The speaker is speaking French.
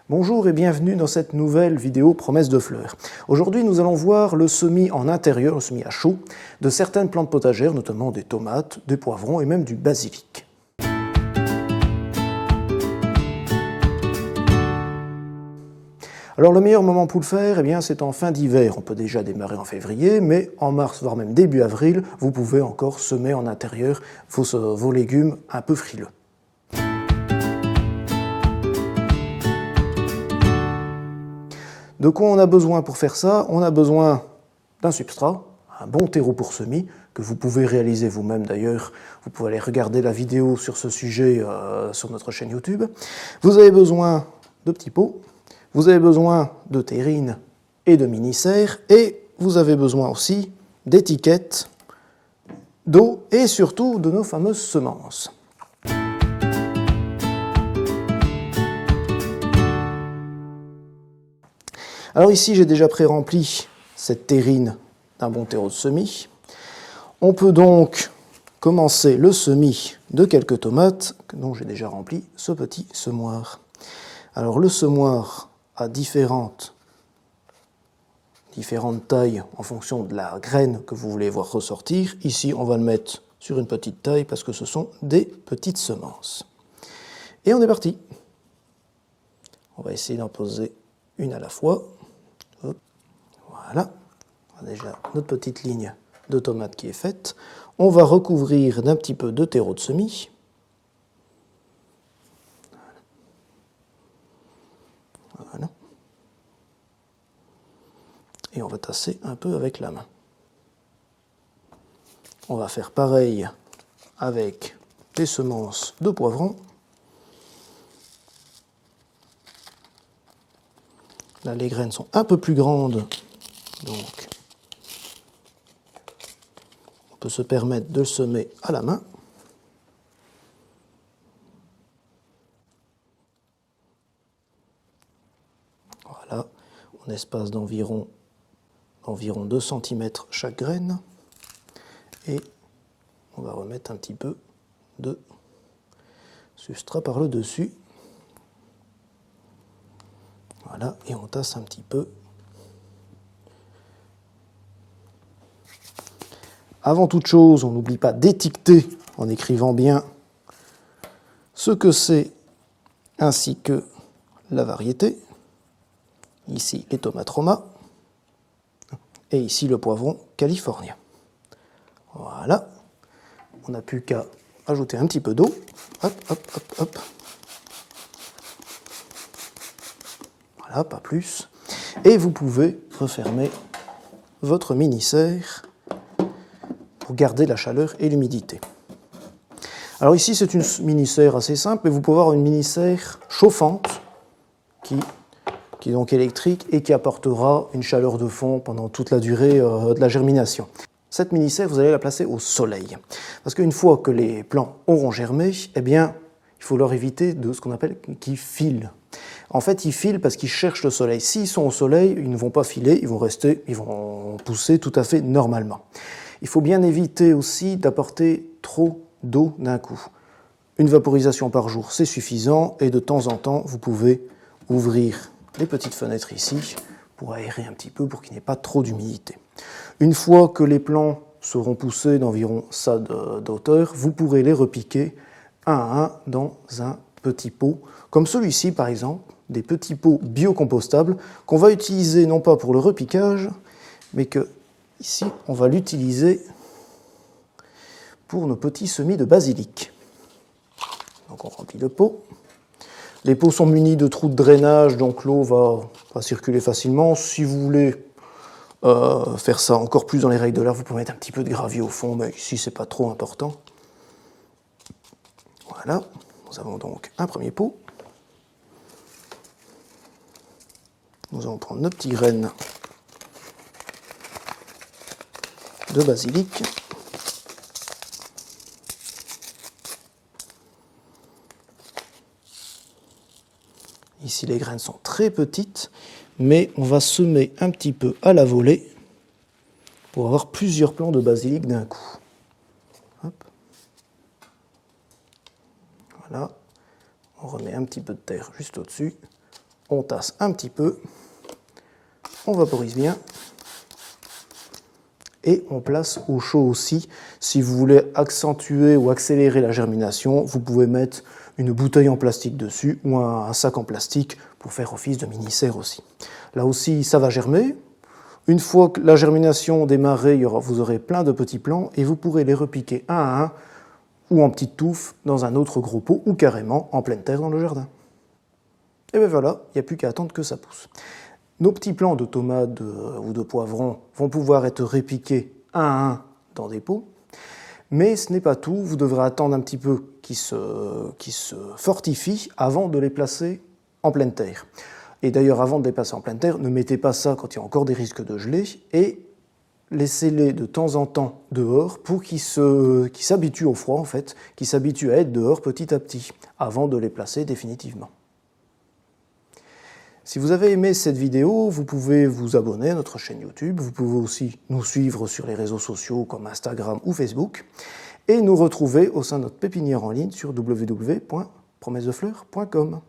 Bonjour et bienvenue dans cette nouvelle vidéo promesse de fleurs. Aujourd'hui nous allons voir le semis en intérieur, le semis à chaud, de certaines plantes potagères, notamment des tomates, des poivrons et même du basilic. Alors le meilleur moment pour le faire, c'est en fin d'hiver. On peut déjà démarrer en février, mais en mars, voire même début avril, vous pouvez encore semer en intérieur vos légumes un peu frileux. De quoi on a besoin pour faire ça? On a besoin d'un substrat, un bon terreau pour semis, que vous pouvez réaliser vous-même d'ailleurs. Vous pouvez aller regarder la vidéo sur ce sujet sur notre chaîne YouTube. Vous avez besoin de petits pots, vous avez besoin de terrine et de mini-serres, et vous avez besoin aussi d'étiquettes, d'eau et surtout de nos fameuses semences. Alors ici, j'ai déjà pré-rempli cette terrine d'un bon terreau de semis. On peut donc commencer le semis de quelques tomates, dont j'ai déjà rempli ce petit semoir. Alors le semoir a différentes tailles en fonction de la graine que vous voulez voir ressortir. Ici, on va le mettre sur une petite taille parce que ce sont des petites semences. Et on est parti. On va essayer d'en poser une à la fois. Hop. Voilà. On a déjà notre petite ligne de tomates qui est faite. On va recouvrir d'un petit peu de terreau de semis. Voilà. Et on va tasser un peu avec la main. On va faire pareil avec les semences de poivrons. Là, les graines sont un peu plus grandes, donc on peut se permettre de le semer à la main. Voilà, on espace d'environ 2 cm chaque graine. Et on va remettre un petit peu de substrat par le dessus. Voilà, et on tasse un petit peu. Avant toute chose, on n'oublie pas d'étiqueter en écrivant bien ce que c'est ainsi que la variété. Ici, les tomates Roma. Et ici, le poivron californien. Voilà. On n'a plus qu'à ajouter un petit peu d'eau. Hop, hop, hop, hop. Voilà, pas plus. Et vous pouvez refermer votre mini-serre pour garder la chaleur et l'humidité. Alors ici, c'est une mini-serre assez simple, mais vous pouvez avoir une mini-serre chauffante qui est donc électrique et qui apportera une chaleur de fond pendant toute la durée de la germination. Cette mini-serre, vous allez la placer au soleil. Parce qu'une fois que les plants auront germé, il faut leur éviter de ce qu'on appelle qu'ils filent. En fait, ils filent parce qu'ils cherchent le soleil. S'ils sont au soleil, ils ne vont pas filer, ils vont pousser tout à fait normalement. Il faut bien éviter aussi d'apporter trop d'eau d'un coup. Une vaporisation par jour, c'est suffisant, et de temps en temps, vous pouvez ouvrir les petites fenêtres ici pour aérer un petit peu, pour qu'il n'y ait pas trop d'humidité. Une fois que les plants seront poussés d'environ ça d'auteur, vous pourrez les repiquer un à un dans un petit pot, comme celui-ci par exemple, des petits pots biocompostables qu'on va utiliser non pas pour le repiquage, mais que ici on va l'utiliser pour nos petits semis de basilic. Donc on remplit le pot. Les pots sont munis de trous de drainage, donc l'eau va circuler facilement. Si vous voulez faire ça encore plus dans les règles de l'art, vous pouvez mettre un petit peu de gravier au fond, mais ici c'est pas trop important. Voilà, nous avons donc un premier pot. Nous allons prendre nos petites graines de basilic. Ici, les graines sont très petites, mais on va semer un petit peu à la volée pour avoir plusieurs plants de basilic d'un coup. Hop. Voilà. On remet un petit peu de terre juste au-dessus. On tasse un petit peu, on vaporise bien, et on place au chaud aussi. Si vous voulez accentuer ou accélérer la germination, vous pouvez mettre une bouteille en plastique dessus ou un sac en plastique pour faire office de mini-serre aussi. Là aussi, ça va germer. Une fois que la germination démarrée, vous aurez plein de petits plants et vous pourrez les repiquer un à un ou en petites touffes dans un autre gros pot ou carrément en pleine terre dans le jardin. Et bien voilà, il n'y a plus qu'à attendre que ça pousse. Nos petits plants de tomates ou de poivrons vont pouvoir être repiqués un à un dans des pots, mais ce n'est pas tout, vous devrez attendre un petit peu qu'ils se fortifient avant de les placer en pleine terre. Et d'ailleurs, avant de les placer en pleine terre, ne mettez pas ça quand il y a encore des risques de gelée, et laissez-les de temps en temps dehors pour qu'ils s'habituent au froid, en fait, qu'ils s'habituent à être dehors petit à petit, avant de les placer définitivement. Si vous avez aimé cette vidéo, vous pouvez vous abonner à notre chaîne YouTube, vous pouvez aussi nous suivre sur les réseaux sociaux comme Instagram ou Facebook, et nous retrouver au sein de notre pépinière en ligne sur www.promessesdefleurs.com.